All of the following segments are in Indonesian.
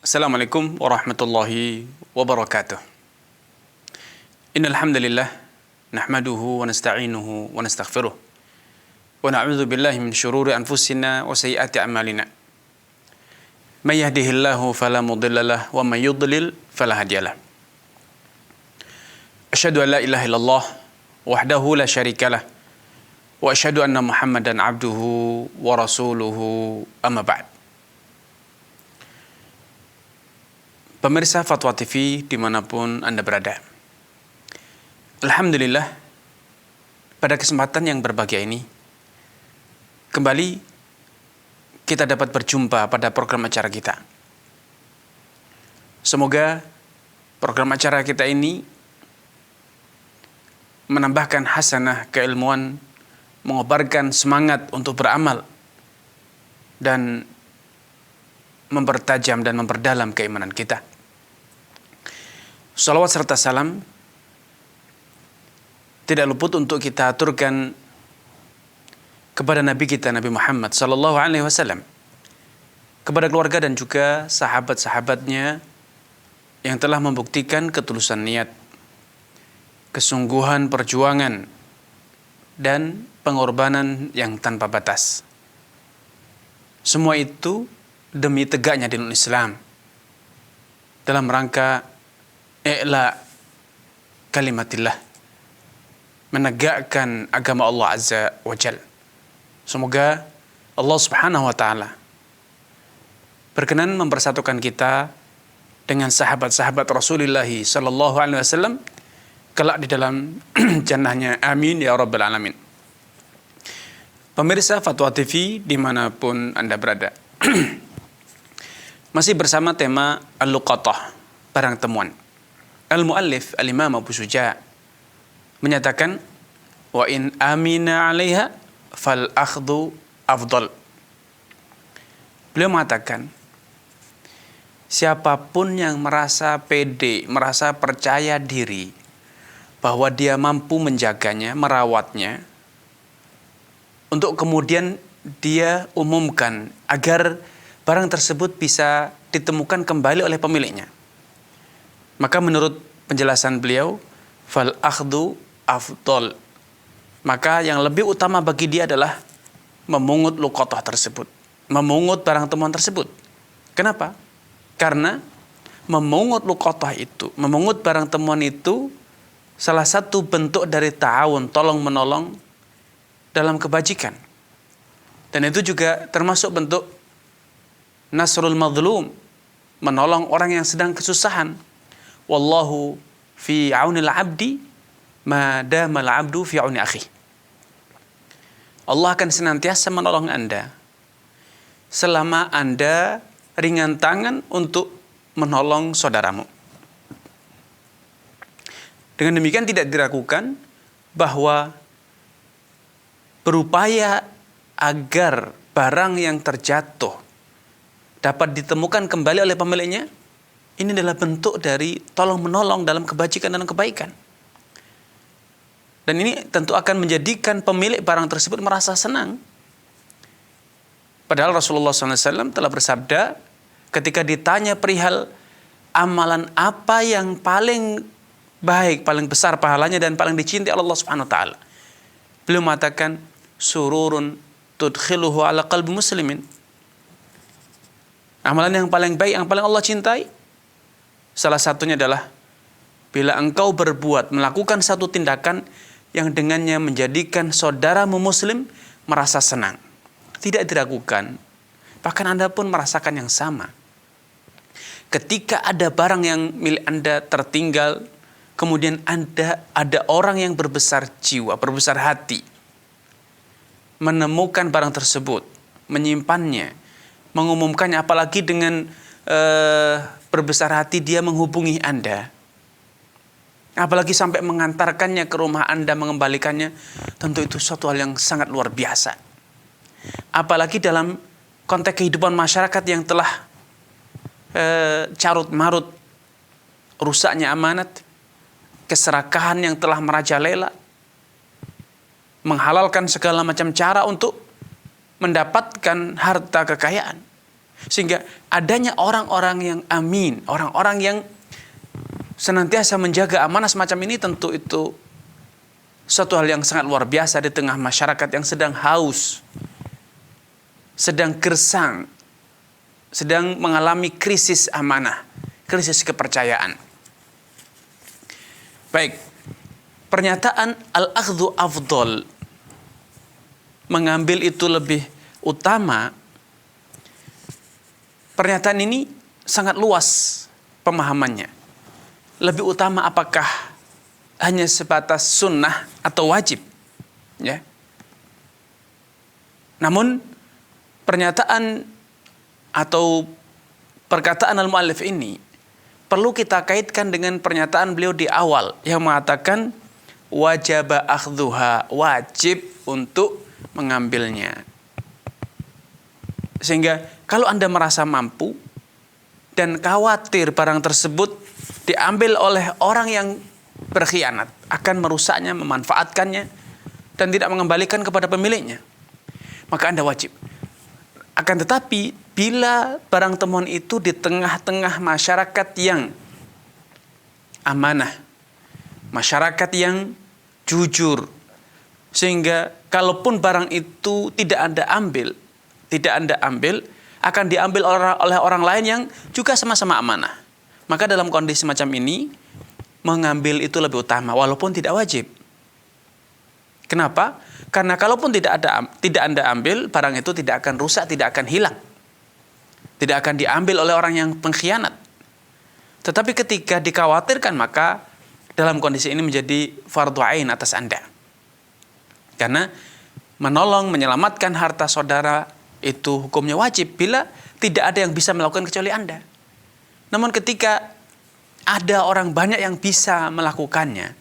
Assalamualaikum warahmatullahi wabarakatuh. Innal hamdalillah nahmaduhu wa nasta'inuhu wa nastaghfiruh wa na'udzu billahi min shururi anfusina wa sayyiati a'malina. May yahdihillahu fala mudilla lahu wa may yudlil fala hadiyalah. Asyhadu an la ilaha illallah wahdahu la syarikalah wa asyhadu anna Muhammadan abduhu wa rasuluhu amma ba'd. Pemirsa Fatwa TV dimanapun Anda berada. Alhamdulillah, pada kesempatan yang berbahagia ini, kembali kita dapat berjumpa pada program acara kita. Semoga program acara kita ini menambahkan hasanah keilmuan, mengobarkan semangat untuk beramal, dan mempertajam dan memperdalam keimanan kita. Salawat serta salam tidak luput untuk kita aturkan kepada Nabi kita, Nabi Muhammad sallallahu alaihi wasallam, kepada keluarga dan juga sahabat-sahabatnya yang telah membuktikan ketulusan niat, kesungguhan perjuangan, dan pengorbanan yang tanpa batas. Semua itu demi tegaknya dinul Islam dalam rangka i'la kalimatillah, menegakkan agama Allah Azza wa Jalla. Semoga Allah Subhanahu wa taala berkenan mempersatukan kita dengan sahabat-sahabat Rasulullah sallallahu alaihi wasallam kelak di dalam jannahnya, amin ya rabbal alamin. Pemirsa Fatwa TV dimanapun Anda berada, masih bersama tema Al-Luqatah, barang temuan. Al-Muallif Al-Imam Abu Syuja' menyatakan, wa in amina 'alaiha fal akhdhu afdal. Beliau mengatakan, siapapun yang merasa pede, merasa percaya diri bahwa dia mampu menjaganya, merawatnya, untuk kemudian dia umumkan agar barang tersebut bisa ditemukan kembali oleh pemiliknya, maka menurut penjelasan beliau, fal akhdhu afdal, maka yang lebih utama bagi dia adalah memungut luqatah tersebut, memungut barang temuan tersebut. Kenapa? Karena memungut luqatah itu, memungut barang temuan itu salah satu bentuk dari ta'awun, tolong menolong dalam kebajikan. Dan itu juga termasuk bentuk nasrul mazlum, menolong orang yang sedang kesusahan. Wallahu fi aunil abdi ma damal abdu fi auni akhi. Allah akan senantiasa menolong Anda selama Anda ringan tangan untuk menolong saudaramu. Dengan demikian tidak diragukan bahwa berupaya agar barang yang terjatuh dapat ditemukan kembali oleh pemiliknya, ini adalah bentuk dari tolong-menolong dalam kebajikan dan kebaikan. Dan ini tentu akan menjadikan pemilik barang tersebut merasa senang. Padahal Rasulullah SAW telah bersabda ketika ditanya perihal amalan apa yang paling baik, paling besar pahalanya dan paling dicintai Allah Subhanahu wa taala, beliau mengatakan, sururun tudkhiluhu ala qalbi muslimin. Amalan yang paling baik, yang paling Allah cintai, salah satunya adalah bila engkau berbuat, melakukan satu tindakan yang dengannya menjadikan saudaramu muslim merasa senang. Tidak diragukan, bahkan Anda pun merasakan yang sama. Ketika ada barang yang milik Anda tertinggal, kemudian ada orang yang berbesar jiwa, berbesar hati, menemukan barang tersebut, menyimpannya, mengumumkannya, apalagi dengan berbesar hati dia menghubungi Anda, apalagi sampai mengantarkannya ke rumah Anda, mengembalikannya, tentu itu suatu hal yang sangat luar biasa. Apalagi dalam konteks kehidupan masyarakat yang telah carut marut, rusaknya amanat, keserakahan yang telah merajalela, menghalalkan segala macam cara untuk mendapatkan harta kekayaan. Sehingga adanya orang-orang yang amin, orang-orang yang senantiasa menjaga amanah semacam ini, tentu itu suatu hal yang sangat luar biasa di tengah masyarakat yang sedang haus, sedang gersang, sedang mengalami krisis amanah, krisis kepercayaan. Baik, pernyataan al-akhdhu afdol, mengambil itu lebih utama, pernyataan ini sangat luas pemahamannya. Lebih utama apakah hanya sebatas sunnah atau wajib, ya. Namun pernyataan atau perkataan al-muallif ini perlu kita kaitkan dengan pernyataan beliau di awal yang mengatakan wajib akhdhuha, wajib untuk mengambilnya. Sehingga kalau Anda merasa mampu dan khawatir barang tersebut diambil oleh orang yang berkhianat, akan merusaknya, memanfaatkannya, dan tidak mengembalikan kepada pemiliknya, maka Anda wajib. Akan tetapi, bila barang temuan itu di tengah-tengah masyarakat yang amanah, masyarakat yang jujur, sehingga kalaupun barang itu tidak Anda ambil, akan diambil oleh orang lain yang juga sama-sama amanah. Maka dalam kondisi semacam ini, mengambil itu lebih utama, walaupun tidak wajib. Kenapa? Karena kalaupun tidak Anda ambil, barang itu tidak akan rusak, tidak akan hilang. Tidak akan diambil oleh orang yang pengkhianat. Tetapi ketika dikhawatirkan, maka dalam kondisi ini menjadi fardhu ain atas Anda. Karena menolong, menyelamatkan harta saudara itu hukumnya wajib bila tidak ada yang bisa melakukan kecuali Anda. Namun ketika ada orang banyak yang bisa melakukannya,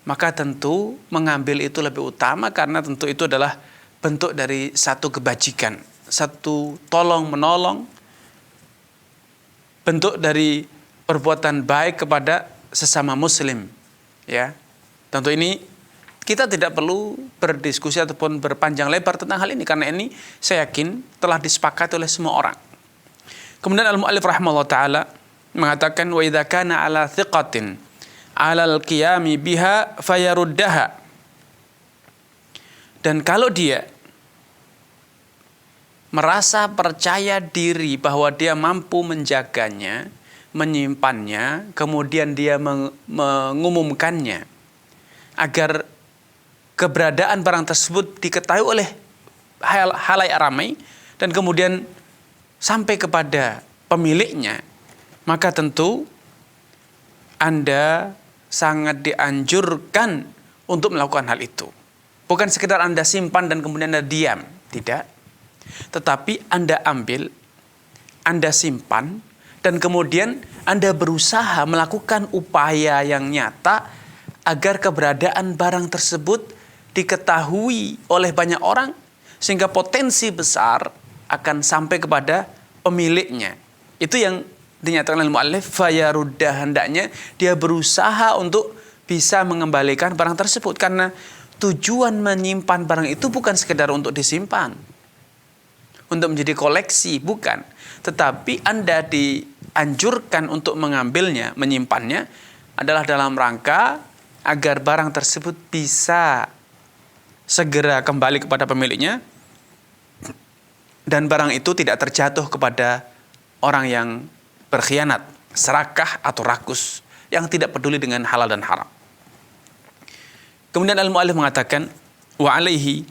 maka tentu mengambil itu lebih utama, karena tentu itu adalah bentuk dari satu kebajikan, satu tolong menolong, bentuk dari perbuatan baik kepada sesama muslim, ya. Tentu ini kita tidak perlu berdiskusi ataupun berpanjang lebar tentang hal ini, karena ini saya yakin telah disepakati oleh semua orang. Kemudian al-mu'allif rahimahullah ta'ala mengatakan wa idza kana ala thiqatin 'alal qiyami biha fayaruddaha. Dan kalau dia merasa percaya diri bahwa dia mampu menjaganya, menyimpannya, kemudian dia mengumumkannya agar keberadaan barang tersebut diketahui oleh halayak ramai dan kemudian sampai kepada pemiliknya, maka tentu Anda sangat dianjurkan untuk melakukan hal itu. Bukan sekedar Anda simpan dan kemudian Anda diam, tidak. Tetapi Anda ambil, Anda simpan, dan kemudian Anda berusaha melakukan upaya yang nyata agar keberadaan barang tersebut diketahui oleh banyak orang, sehingga potensi besar akan sampai kepada pemiliknya. Itu yang dinyatakan oleh mu'allif, fayaruddah, hendaknya dia berusaha untuk bisa mengembalikan barang tersebut, karena tujuan menyimpan barang itu bukan sekedar untuk disimpan, untuk menjadi koleksi, bukan. Tetapi Anda dianjurkan untuk mengambilnya, menyimpannya adalah dalam rangka agar barang tersebut bisa segera kembali kepada pemiliknya dan barang itu tidak terjatuh kepada orang yang berkhianat, serakah atau rakus yang tidak peduli dengan halal dan haram. Kemudian al-mu'allif mengatakan wa alaihi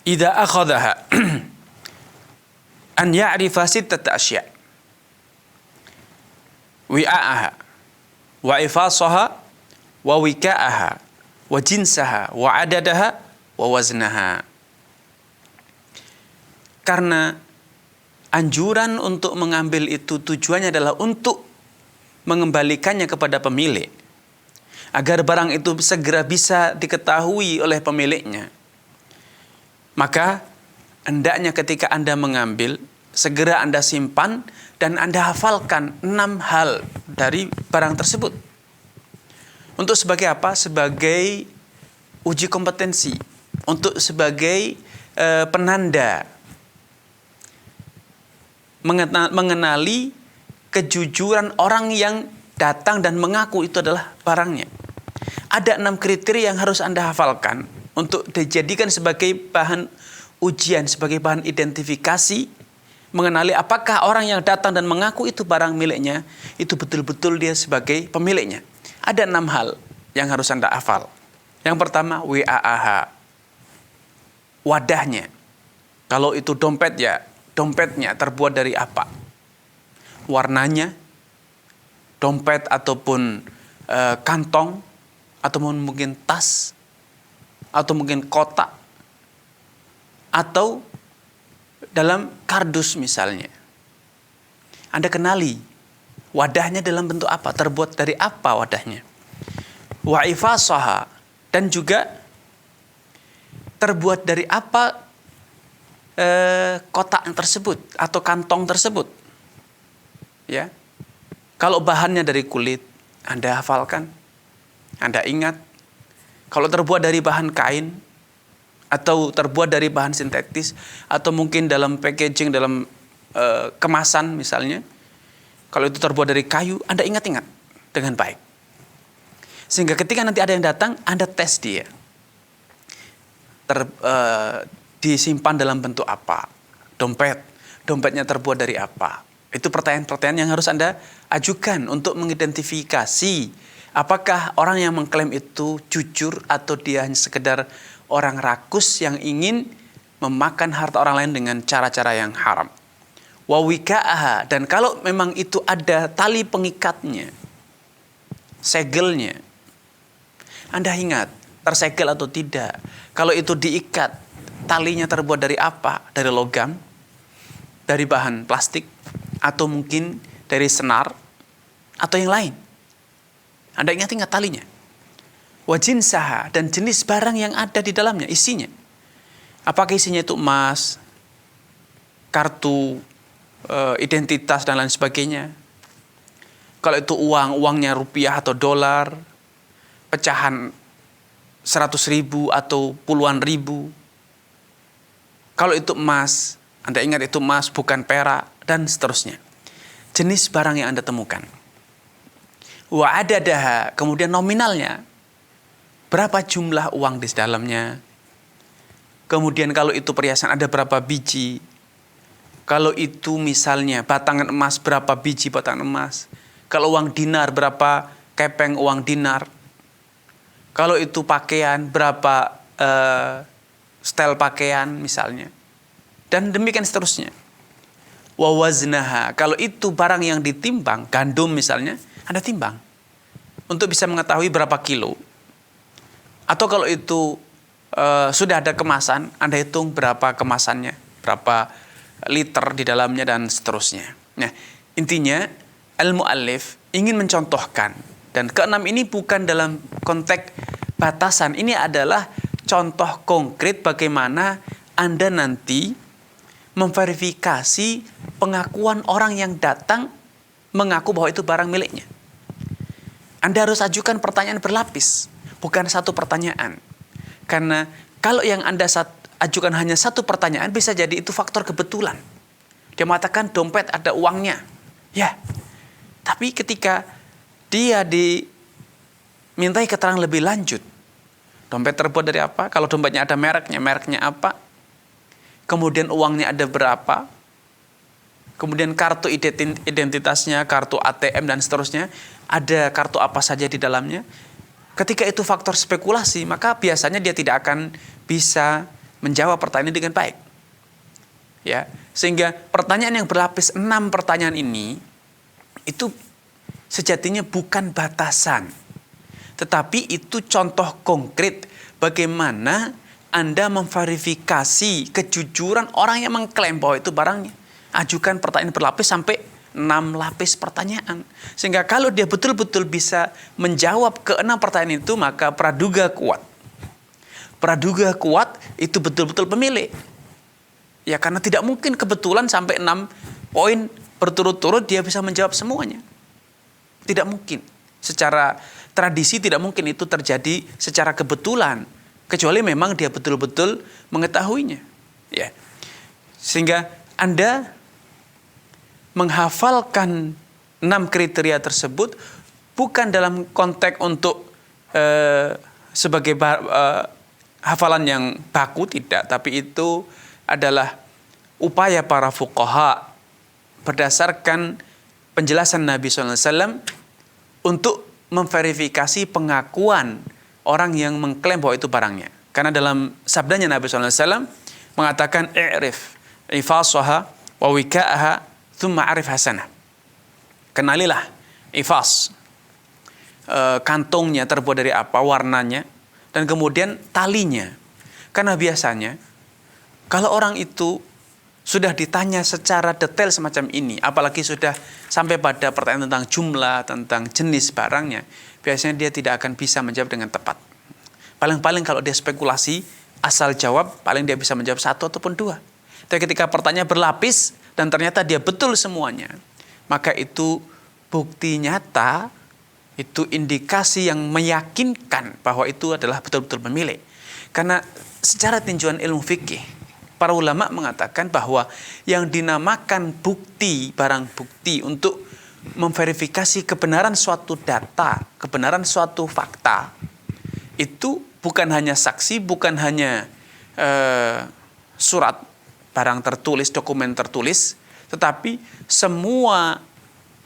idza akhadhaha an ya'rifa sittata asya' wi'a'aha wa ifasaha wa wika'aha wa jinsaha wa adadaha wa waznaha. Karena anjuran untuk mengambil itu tujuannya adalah untuk mengembalikannya kepada pemilik, agar barang itu segera bisa diketahui oleh pemiliknya. Maka hendaknya ketika Anda mengambil, segera Anda simpan dan Anda hafalkan 6 hal dari barang tersebut. Untuk sebagai apa? Sebagai uji kompetensi, untuk sebagai penanda mengenali kejujuran orang yang datang dan mengaku itu adalah barangnya. Ada 6 kriteria yang harus Anda hafalkan untuk dijadikan sebagai bahan ujian, sebagai bahan identifikasi, mengenali apakah orang yang datang dan mengaku itu barang miliknya, itu betul-betul dia sebagai pemiliknya. Ada 6 hal yang harus Anda hafal. Yang pertama, WAAH, wadahnya. Kalau itu dompet, ya dompetnya terbuat dari apa? Warnanya, dompet ataupun kantong, atau mungkin tas, atau mungkin kotak, atau dalam kardus misalnya. Anda kenali wadahnya dalam bentuk apa, terbuat dari apa wadahnya. Wa ifasaha, dan juga terbuat dari apa kotak tersebut atau kantong tersebut. Ya. Kalau bahannya dari kulit, Anda hafalkan, Anda ingat. Kalau terbuat dari bahan kain, atau terbuat dari bahan sintetis, atau mungkin dalam packaging, dalam kemasan misalnya, kalau itu terbuat dari kayu, Anda ingat-ingat dengan baik. Sehingga ketika nanti ada yang datang, Anda tes dia. Disimpan dalam bentuk apa? Dompetnya terbuat dari apa? Itu pertanyaan-pertanyaan yang harus Anda ajukan untuk mengidentifikasi apakah orang yang mengklaim itu jujur atau dia hanya sekedar orang rakus yang ingin memakan harta orang lain dengan cara-cara yang haram. Wa wika'aha, dan kalau memang itu ada tali pengikatnya, segelnya, Anda ingat tersegel atau tidak. Kalau itu diikat, talinya terbuat dari apa? Dari logam, dari bahan plastik, atau mungkin dari senar, atau yang lain. Anda ingat-ingat talinya. Wajinsaha, dan jenis barang yang ada di dalamnya, isinya. Apakah isinya itu emas, kartu identitas, dan lain sebagainya. Kalau itu uangnya rupiah atau dolar, pecahan 100.000 atau puluhan ribu. Kalau itu emas, Anda ingat itu emas bukan perak, dan seterusnya. Jenis barang yang Anda temukan. Wa adadaha, kemudian nominalnya. Berapa jumlah uang di dalamnya. Kemudian kalau itu perhiasan ada berapa biji. Kalau itu misalnya batangan emas, berapa biji batangan emas. Kalau uang dinar, berapa kepeng uang dinar. Kalau itu pakaian, berapa setel pakaian misalnya. Dan demikian seterusnya. Wa waznaha, kalau itu barang yang ditimbang, gandum misalnya, Anda timbang. Untuk bisa mengetahui berapa kilo. Atau kalau itu sudah ada kemasan, Anda hitung berapa kemasannya, berapa liter di dalamnya, dan seterusnya. Nah, intinya al-mu'allif ingin mencontohkan, dan keenam ini bukan dalam konteks batasan, ini adalah contoh konkret bagaimana Anda nanti memverifikasi pengakuan orang yang datang mengaku bahwa itu barang miliknya. Anda harus ajukan pertanyaan berlapis, bukan satu pertanyaan. Karena kalau yang Anda ajukan hanya satu pertanyaan, bisa jadi itu faktor kebetulan. Dia mengatakan dompet ada uangnya. Ya, tapi ketika dia dimintai keterangan lebih lanjut, dompet terbuat dari apa? Kalau dompetnya ada mereknya apa? Kemudian uangnya ada berapa? Kemudian kartu identitasnya, kartu ATM, dan seterusnya. Ada kartu apa saja di dalamnya. Ketika itu faktor spekulasi, maka biasanya dia tidak akan bisa menjawab pertanyaan ini dengan baik. Ya, sehingga pertanyaan yang berlapis 6 pertanyaan ini itu sejatinya bukan batasan, tetapi itu contoh konkret bagaimana Anda memverifikasi kejujuran orang yang mengklaim bahwa itu barangnya. Ajukan pertanyaan berlapis sampai 6 lapis pertanyaan. Sehingga kalau dia betul-betul bisa menjawab ke-6 pertanyaan itu, maka praduga kuat. Praduga kuat itu betul-betul pemilik. Ya, karena tidak mungkin kebetulan sampai 6 poin berturut-turut dia bisa menjawab semuanya. Tidak mungkin. Secara tradisi tidak mungkin itu terjadi secara kebetulan. Kecuali memang dia betul-betul mengetahuinya. Ya. Sehingga Anda menghafalkan 6 kriteria tersebut bukan dalam konteks untuk sebagai hafalan yang baku, tidak, tapi itu adalah upaya para fuqaha berdasarkan penjelasan Nabi SAW untuk memverifikasi pengakuan orang yang mengklaim bahwa itu barangnya. Karena dalam sabdanya Nabi SAW mengatakan i'rif ifasaha wa wika'aha thumma arif hasanah. Kenalilah ifas, kantongnya terbuat dari apa, warnanya, dan kemudian talinya. Karena biasanya kalau orang itu sudah ditanya secara detail semacam ini, apalagi sudah sampai pada pertanyaan tentang jumlah, tentang jenis barangnya, biasanya dia tidak akan bisa menjawab dengan tepat. Paling-paling kalau dia spekulasi, asal jawab, paling dia bisa menjawab 1 ataupun 2. Tapi ketika pertanyaan berlapis dan ternyata dia betul semuanya, maka itu bukti nyata, itu indikasi yang meyakinkan bahwa itu adalah betul-betul pemilik. Karena secara tinjauan ilmu fikih, para ulama mengatakan bahwa yang dinamakan bukti, barang bukti untuk memverifikasi kebenaran suatu data, kebenaran suatu fakta, itu bukan hanya saksi, bukan hanya surat, barang tertulis, dokumen tertulis, tetapi semua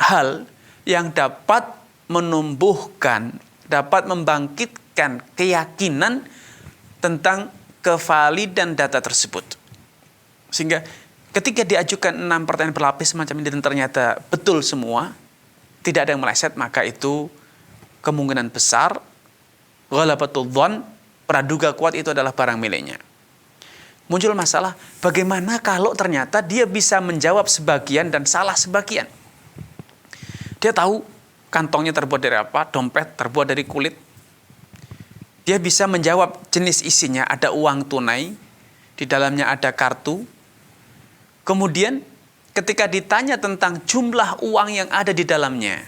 hal yang dapat menumbuhkan, dapat membangkitkan keyakinan tentang kevalidan data tersebut. Sehingga ketika diajukan 6 pertanyaan berlapis semacam ini dan ternyata betul semua, tidak ada yang meleset, maka itu kemungkinan besar ghalabatul dzan, praduga kuat itu adalah barang miliknya. Muncul masalah, bagaimana kalau ternyata dia bisa menjawab sebagian dan salah sebagian? Dia tahu kantongnya terbuat dari apa, dompet terbuat dari kulit. Dia bisa menjawab jenis isinya, ada uang tunai, di dalamnya ada kartu. Kemudian ketika ditanya tentang jumlah uang yang ada di dalamnya,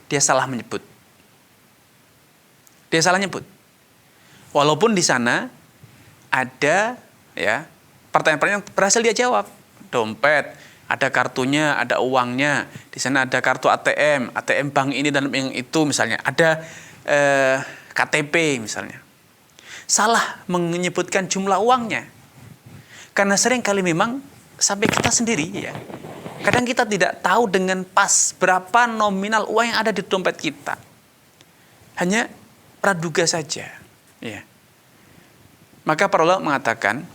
dia salah menyebut. Dia salah nyebut. Walaupun di sana ada ya pertanyaan-pertanyaan yang berhasil dia jawab. Dompet, ada kartunya, ada uangnya. Di sana ada kartu ATM, ATM bank ini dan yang itu misalnya. Ada KTP misalnya. Salah menyebutkan jumlah uangnya. Karena sering kali memang sampai kita sendiri ya, kadang kita tidak tahu dengan pas berapa nominal uang yang ada di dompet kita. Hanya praduga saja. Ya. Maka para ulama mengatakan,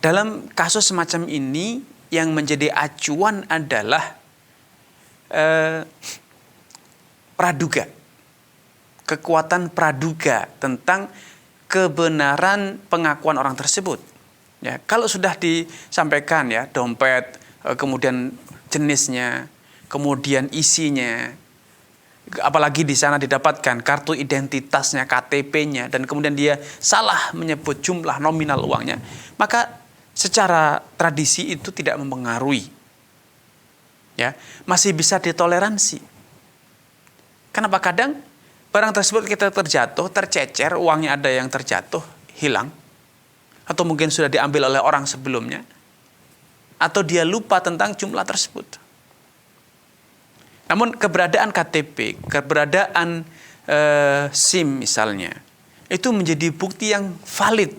dalam kasus semacam ini yang menjadi acuan adalah praduga. Kekuatan praduga tentang kebenaran pengakuan orang tersebut. Ya, kalau sudah disampaikan ya dompet, kemudian jenisnya, kemudian isinya, apalagi di sana didapatkan kartu identitasnya, KTP-nya, dan kemudian dia salah menyebut jumlah nominal uangnya, maka secara tradisi itu tidak mempengaruhi. Ya, masih bisa ditoleransi. Kenapa? Kadang barang tersebut kita terjatuh, tercecer, uangnya ada yang terjatuh, hilang. Atau mungkin sudah diambil oleh orang sebelumnya. Atau dia lupa tentang jumlah tersebut. Namun keberadaan KTP, keberadaan SIM misalnya, itu menjadi bukti yang valid.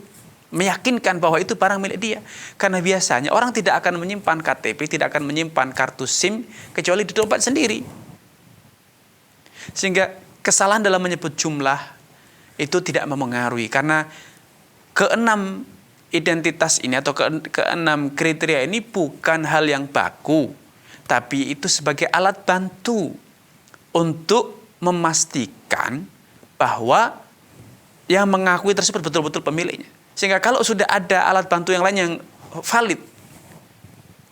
Meyakinkan bahwa itu barang milik dia. Karena biasanya orang tidak akan menyimpan KTP, tidak akan menyimpan kartu SIM, kecuali di dompet sendiri. Sehingga kesalahan dalam menyebut jumlah itu tidak mempengaruhi, karena keenam identitas ini atau keenam kriteria ini bukan hal yang baku, tapi itu sebagai alat bantu untuk memastikan bahwa yang mengakui tersebut betul-betul pemiliknya. Sehingga kalau sudah ada alat bantu yang lain yang valid,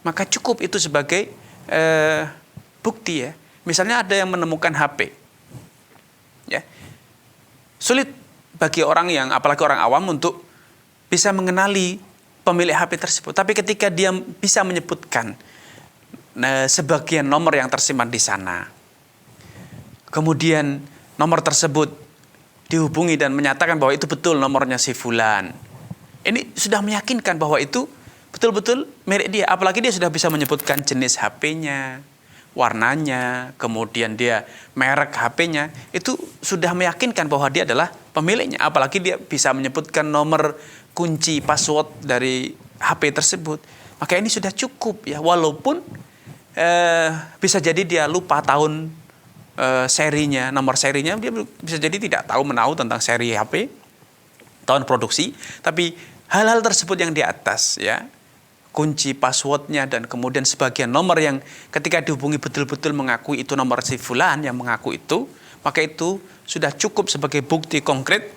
maka cukup itu sebagai bukti ya. Misalnya ada yang menemukan HP. Ya. Sulit bagi orang yang, apalagi orang awam, untuk bisa mengenali pemilik HP tersebut. Tapi ketika dia bisa menyebutkan sebagian nomor yang tersimpan di sana, kemudian nomor tersebut dihubungi dan menyatakan bahwa itu betul nomornya si fulan, ini sudah meyakinkan bahwa itu betul-betul milik dia. Apalagi dia sudah bisa menyebutkan jenis HP-nya, warnanya, kemudian dia merek HP-nya, itu sudah meyakinkan bahwa dia adalah pemiliknya. Apalagi dia bisa menyebutkan nomor kunci password dari HP tersebut. Maka ini sudah cukup ya, walaupun bisa jadi dia lupa tahun serinya, nomor serinya, dia bisa jadi tidak tahu menahu tentang seri HP, tahun produksi, tapi hal-hal tersebut yang di atas ya, kunci passwordnya dan kemudian sebagian nomor yang ketika dihubungi betul-betul mengakui itu nomor si fulan yang mengaku itu, maka itu sudah cukup sebagai bukti konkret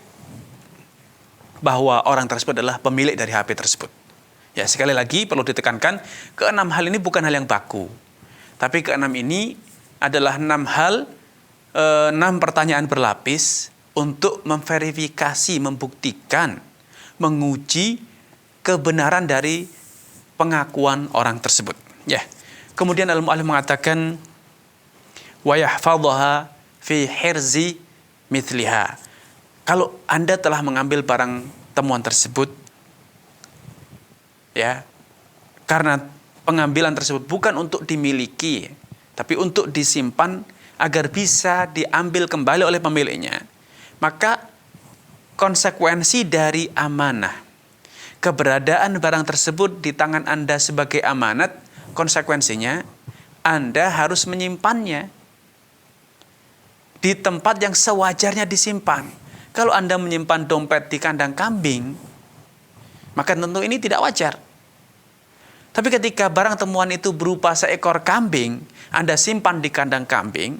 bahwa orang tersebut adalah pemilik dari HP tersebut. Ya, sekali lagi perlu ditekankan, keenam hal ini bukan hal yang baku, tapi keenam ini adalah 6 hal, 6 pertanyaan berlapis untuk memverifikasi, membuktikan, menguji kebenaran dari pengakuan orang tersebut. Ya. Kemudian al-mu'allif mengatakan wa yahfadhaha fi hirzi mithliha. Kalau Anda telah mengambil barang temuan tersebut, ya, karena pengambilan tersebut bukan untuk dimiliki, tapi untuk disimpan agar bisa diambil kembali oleh pemiliknya, maka konsekuensi dari amanah, keberadaan barang tersebut di tangan Anda sebagai amanat, konsekuensinya Anda harus menyimpannya di tempat yang sewajarnya disimpan. Kalau Anda menyimpan dompet di kandang kambing, maka tentu ini tidak wajar. Tapi ketika barang temuan itu berupa seekor kambing, Anda simpan di kandang kambing,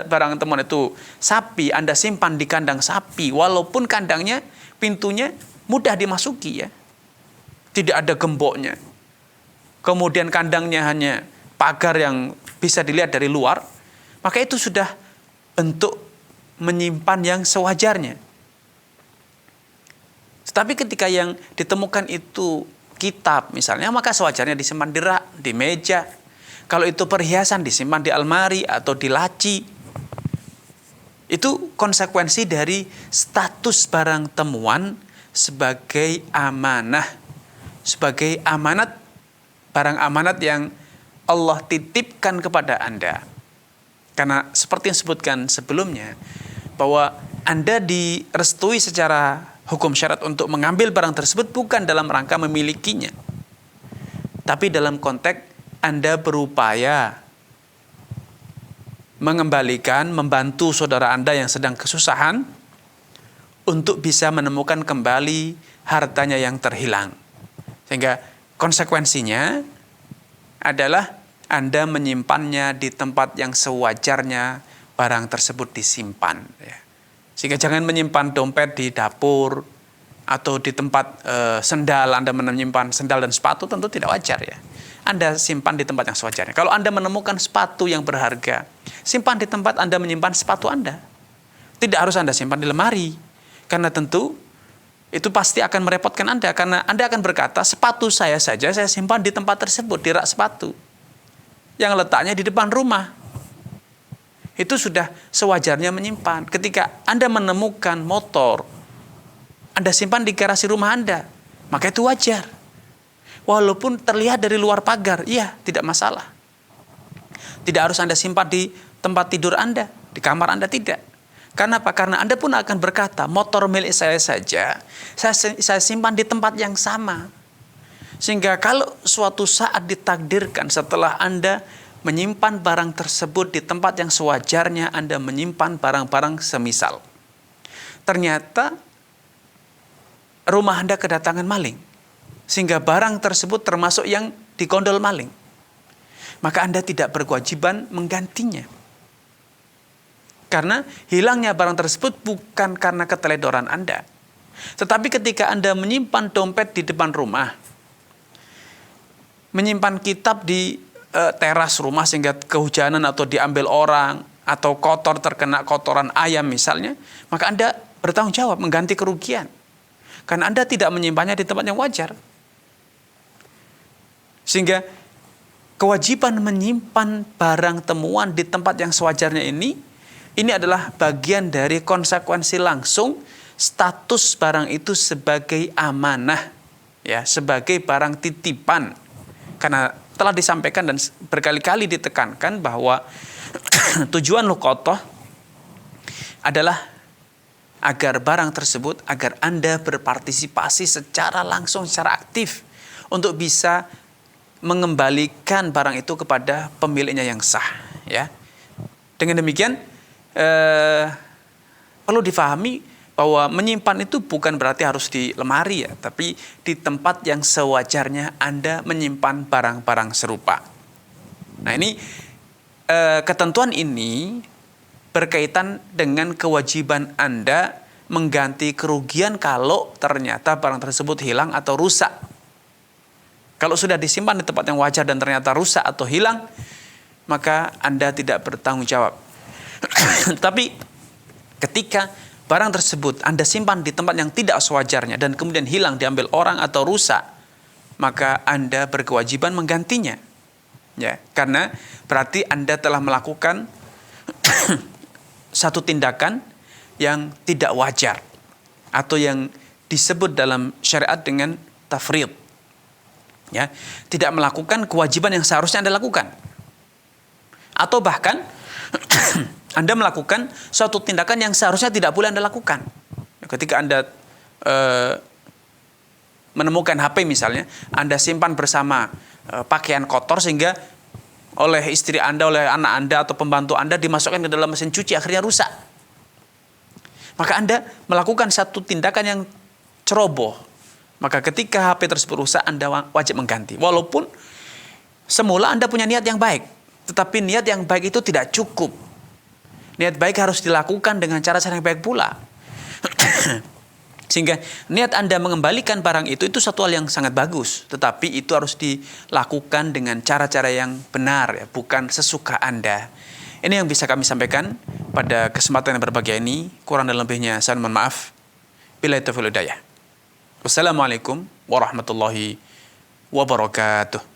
barang temuan itu sapi, Anda simpan di kandang sapi, walaupun kandangnya, pintunya mudah dimasuki ya. Tidak ada gemboknya. Kemudian kandangnya hanya pagar yang bisa dilihat dari luar, maka itu sudah bentuk menyimpan yang sewajarnya. Tetapi ketika yang ditemukan itu kitab misalnya, maka sewajarnya disimpan di rak, di meja. Kalau itu perhiasan disimpan di almari atau di laci. Itu konsekuensi dari status barang temuan sebagai amanah. Sebagai amanat, barang amanat yang Allah titipkan kepada Anda. Karena seperti yang disebutkan sebelumnya, bahwa Anda direstui secara hukum syariat untuk mengambil barang tersebut bukan dalam rangka memilikinya, tapi dalam konteks Anda berupaya mengembalikan, membantu saudara Anda yang sedang kesusahan untuk bisa menemukan kembali hartanya yang terhilang. Sehingga konsekuensinya adalah Anda menyimpannya di tempat yang sewajarnya barang tersebut disimpan. Sehingga jangan menyimpan dompet di dapur atau di tempat sendal. Anda menyimpan sendal dan sepatu tentu tidak wajar ya. Anda simpan di tempat yang sewajarnya. Kalau Anda menemukan sepatu yang berharga, simpan di tempat Anda menyimpan sepatu Anda. Tidak harus Anda simpan di lemari. Karena tentu itu pasti akan merepotkan Anda. Karena Anda akan berkata, sepatu saya saja saya simpan di tempat tersebut, di rak sepatu. Yang letaknya di depan rumah. Itu sudah sewajarnya menyimpan. Ketika Anda menemukan motor, Anda simpan di garasi rumah Anda, maka itu wajar. Walaupun terlihat dari luar pagar, iya, tidak masalah. Tidak harus Anda simpan di tempat tidur Anda, di kamar Anda, tidak. Karena apa? Karena Anda pun akan berkata, motor milik saya saja, saya simpan di tempat yang sama. Sehingga kalau suatu saat ditakdirkan setelah Anda menyimpan barang tersebut di tempat yang sewajarnya Anda menyimpan barang-barang semisal, ternyata rumah Anda kedatangan maling, sehingga barang tersebut termasuk yang digondol maling, maka Anda tidak berkewajiban menggantinya. Karena hilangnya barang tersebut bukan karena keteledoran Anda. Tetapi ketika Anda menyimpan dompet di depan rumah, menyimpan kitab di teras rumah sehingga kehujanan atau diambil orang, atau kotor terkena kotoran ayam misalnya, maka Anda bertanggung jawab mengganti kerugian. Karena Anda tidak menyimpannya di tempat yang wajar. Sehingga kewajiban menyimpan barang temuan di tempat yang sewajarnya ini adalah bagian dari konsekuensi langsung status barang itu sebagai amanah ya, sebagai barang titipan. Karena telah disampaikan dan berkali-kali ditekankan bahwa tujuan luqatah adalah agar barang tersebut, agar Anda berpartisipasi secara langsung, secara aktif untuk bisa mengembalikan barang itu kepada pemiliknya yang sah, ya. Dengan demikian perlu difahami bahwa menyimpan itu bukan berarti harus di lemari, ya, tapi di tempat yang sewajarnya Anda menyimpan barang-barang serupa. Nah, ini ketentuan ini berkaitan dengan kewajiban Anda mengganti kerugian kalau ternyata barang tersebut hilang atau rusak. Kalau sudah disimpan di tempat yang wajar dan ternyata rusak atau hilang, maka Anda tidak bertanggung jawab. Tapi ketika barang tersebut Anda simpan di tempat yang tidak sewajarnya dan kemudian hilang, diambil orang atau rusak, maka Anda berkewajiban menggantinya. Ya, karena berarti Anda telah melakukan satu tindakan yang tidak wajar atau yang disebut dalam syariat dengan tafrid. Ya, tidak melakukan kewajiban yang seharusnya Anda lakukan. Atau bahkan Anda melakukan suatu tindakan yang seharusnya tidak boleh Anda lakukan. Ketika Anda menemukan HP misalnya, Anda simpan bersama pakaian kotor sehingga oleh istri Anda, oleh anak Anda atau pembantu Anda dimasukkan ke dalam mesin cuci, akhirnya rusak. Maka Anda melakukan satu tindakan yang ceroboh. Maka ketika HP tersebut rusak, Anda wajib mengganti. Walaupun semula Anda punya niat yang baik, tetapi niat yang baik itu tidak cukup. Niat baik harus dilakukan dengan cara-cara yang baik pula. Sehingga niat Anda mengembalikan barang itu satu hal yang sangat bagus. Tetapi itu harus dilakukan dengan cara-cara yang benar, ya, bukan sesuka Anda. Ini yang bisa kami sampaikan pada kesempatan yang berbahagia ini. Kurang dan lebihnya saya mohon maaf. Billahi taufiq wal hidayah. Wassalamualaikum warahmatullahi wabarakatuh.